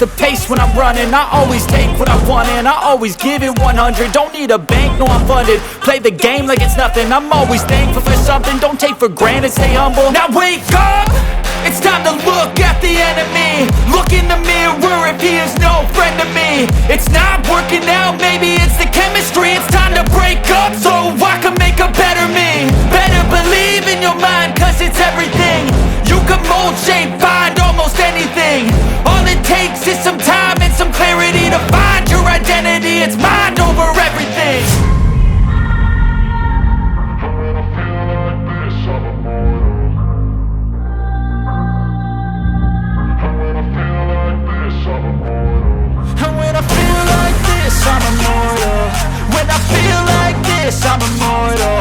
the pace when I'm running. I always take what I want and I always give it 100. Don't need a bank, no I'm funded. Play the game like it's nothing. I'm always thankful for something. Don't take for granted, stay humble. Now wake up! It's time to look at the enemy. Look in the mirror if he is no friend to me. It's not working out, maybe it's the chemistry. It's time to break up so I can make a better me. Better believe in your mind, cause it's everything. You can mold, shape, find almost anything. All it takes is some time and some clarity to find your identity. It's mind over everything. And when I feel like this, I'm immortal. When I feel like this, I'm immortal.